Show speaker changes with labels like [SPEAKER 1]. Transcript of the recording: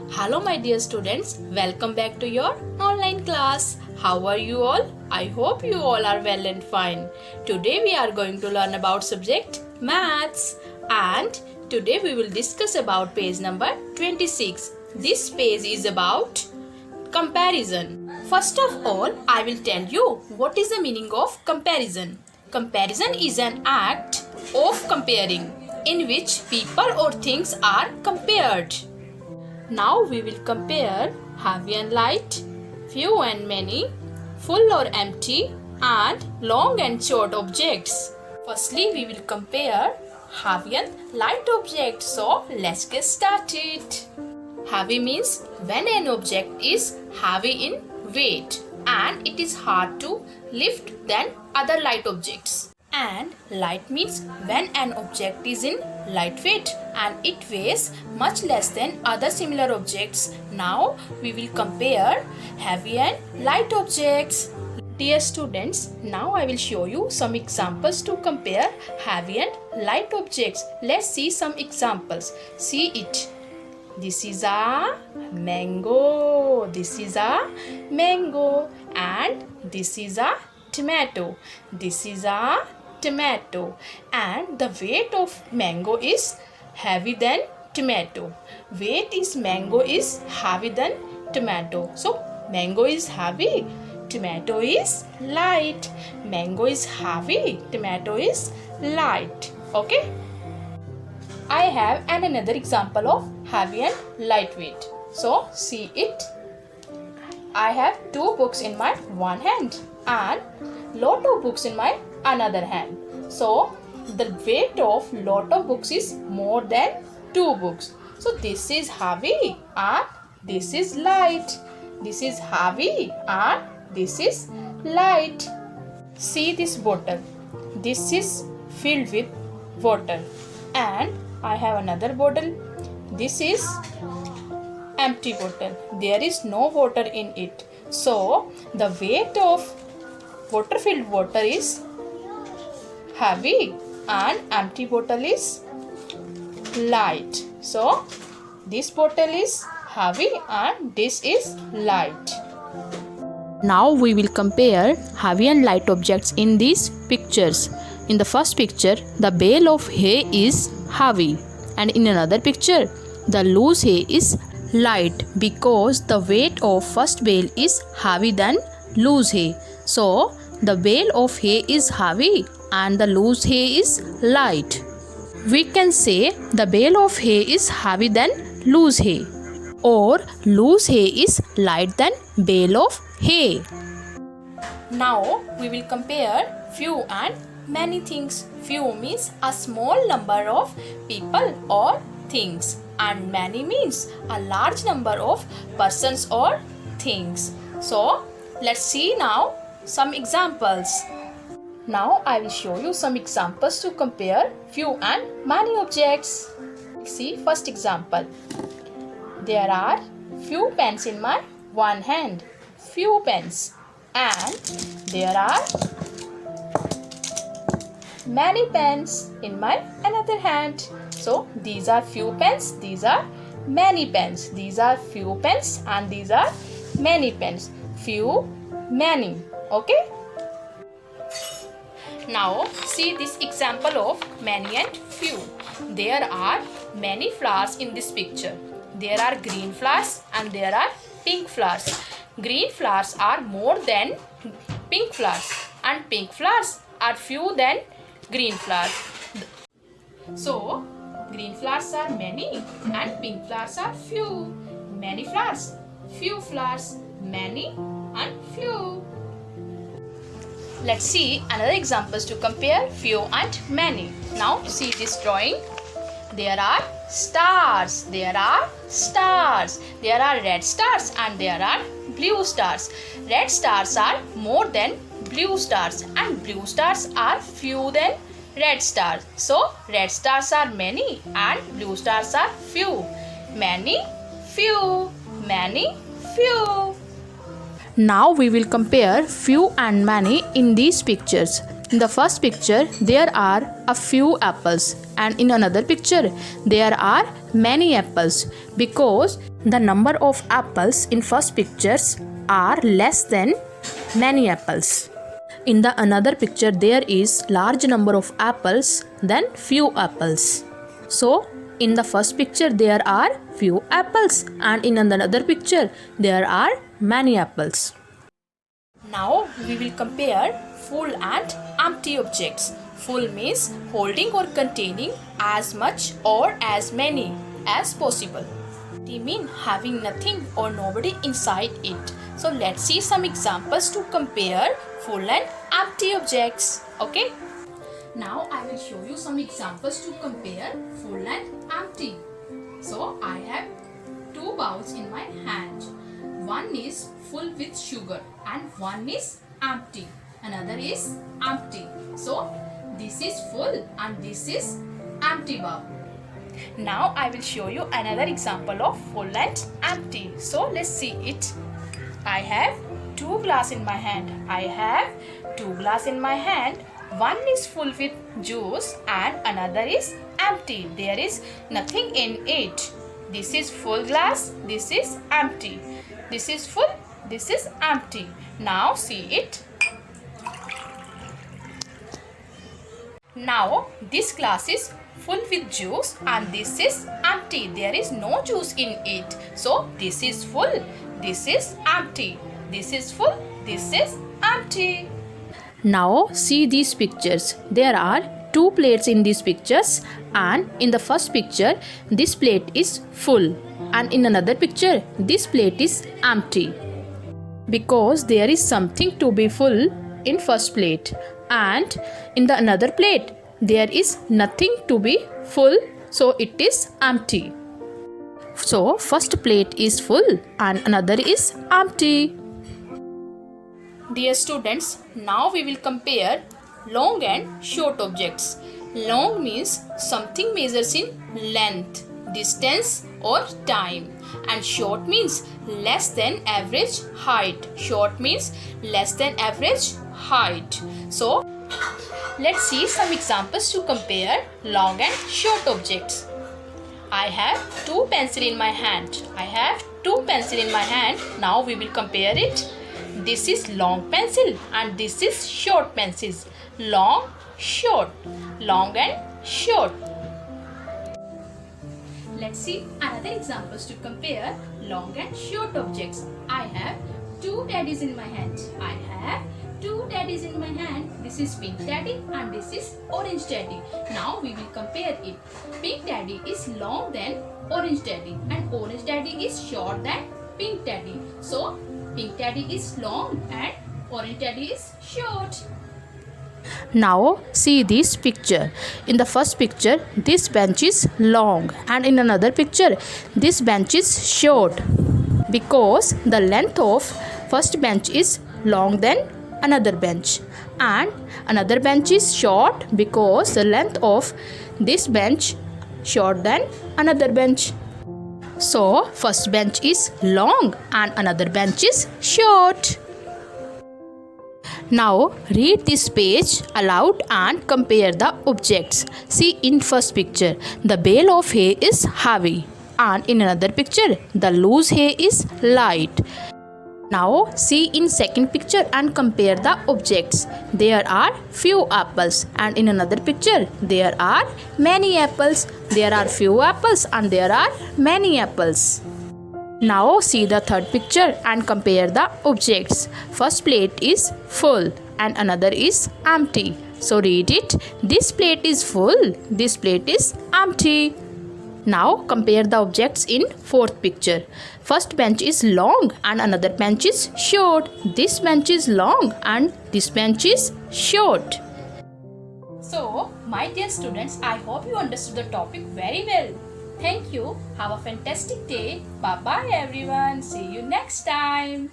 [SPEAKER 1] Hello my dear students, welcome back to your online class. How are you all? I hope you all are well and fine. Today we are going to learn about subject maths, and today we will discuss about page number 26. This page is about comparison. First of all, I will tell you what is the meaning of comparison. Comparison is an act of comparing in which people or things are compared. Now we will compare heavy and light, few and many, full or empty, and long and short objects. Firstly, we will compare heavy and light objects. So let's get started. Heavy means when an object is heavy in weight and it is hard to lift than other light objects. And light means when an object is in lightweight and it weighs much less than other similar objects. Now we will compare heavy and light objects. Dear students, now I will show you some examples to compare heavy and light objects. Let's see some examples. See it. This is a mango. This is a mango. And this is a tomato. This is a tomato, and the weight of mango is heavy than tomato. Weight is mango is heavy than tomato. So mango is heavy, tomato is light. Mango is heavy, tomato is light. Okay. I have another example of heavy and lightweight. So see it. I have 2 books in my one hand and lot of books in my another hand. So the weight of lot of books is more than 2 books. So this is heavy and this is light. This is heavy and this is light. See this bottle. This is filled with water, and I have another bottle. This is empty bottle. There is no water in it. So the weight of water filled water is heavy and empty bottle is light. So this bottle is heavy and this is light. Now we will compare heavy and light objects in these pictures. In the first picture, the bale of hay is heavy, and in another picture, the loose hay is light because the weight of first bale is heavy than loose hay. So the bale of hay is heavy and the loose hay is light. We can say the bale of hay is heavy than loose hay, or loose hay is light than bale of hay. Now we will compare few and many things. Few means a small number of people or things, and many means a large number of persons or things. So let's see now some examples. Now I will show you some examples to compare few and many objects. See first example. There are few pens in my one hand. Few pens. And there are many pens in my another hand. So these are few pens, these are many pens. These are few pens and these are many pens. Few, many. Okay. Now see this example of many and few. There are many flowers in this picture. There are green flowers and there are pink flowers. Green flowers are more than pink flowers, and pink flowers are few than green flowers. So green flowers are many and pink flowers are few. Many flowers, few flowers, many and few. Let's see another examples to compare few and many. Now see this drawing. There are stars. There are stars. There are red stars and there are blue stars. Red stars are more than blue stars and blue stars are few than red stars. So red stars are many and blue stars are few. Many, few. Many, few. Now we will compare few and many in these pictures. In the first picture, there are a few apples, and in another picture, there are many apples, because the number of apples in first pictures are less than many apples. In the another picture there is large number of apples than few apples. So in the first picture there are few apples and in another picture there are many apples. Now we will compare full and empty objects. Full means holding or containing as much or as many as possible. Empty means having nothing or nobody inside it. So let's see some examples to compare full and empty objects. Okay. Now I will show you some examples to compare full and empty. So I have two bowls in my hand. One is full with sugar and one is empty. Another is empty. So this is full and this is empty bowl. Now I will show you another example of full and empty. So let's see it. I have two glass in my hand. I have two glass in my hand. One is full with juice and another is empty. There is nothing in it. This is full glass. This is empty. This is full. This is empty. Now see it. Now this glass is full with juice and this is empty. There is no juice in it. So this is full. This is empty. This is full. This is empty. Now see these pictures. There are two plates in these pictures and in the first picture this plate is full and in another picture this plate is empty. Because there is something to be full in first plate and in the another plate there is nothing to be full, so it is empty. So first plate is full and another is empty. Dear students, now we will compare long and short objects. Long means something measures in length, distance or time, and short means less than average height. Short means less than average height. So let's see some examples to compare long and short objects. I have two pencils in my hand. I have two pencils in my hand. Now we will compare it. This is long pencil and this is short pencils. Long, short, long and short. Let's see another examples to compare long and short objects. I have two teddies in my hand. I have two teddies in my hand. This is pink teddy and this is orange teddy. Now we will compare it. Pink teddy is long than orange teddy and orange teddy is short than pink teddy. So pink teddy is long and orange teddy is short. Now see this picture. In the first picture this bench is long and in another picture this bench is short. Because the length of first bench is long than another bench and another bench is short because the length of this bench short than another bench. So first bench is long and another bench is short. Now read this page aloud and compare the objects. See in first picture the bale of hay is heavy and in another picture the loose hay is light. Now see in second picture and compare the objects. There are few apples and in another picture there are many apples. There are few apples and there are many apples. Now see the third picture and compare the objects. First plate is full and another is empty. So read it. This plate is full. This plate is empty. Now compare the objects in fourth picture. First bench is long and another bench is short. This bench is long and this bench is short. So, my dear students, I hope you understood the topic very well. Thank you. Have a fantastic day. Bye bye everyone. See you next time.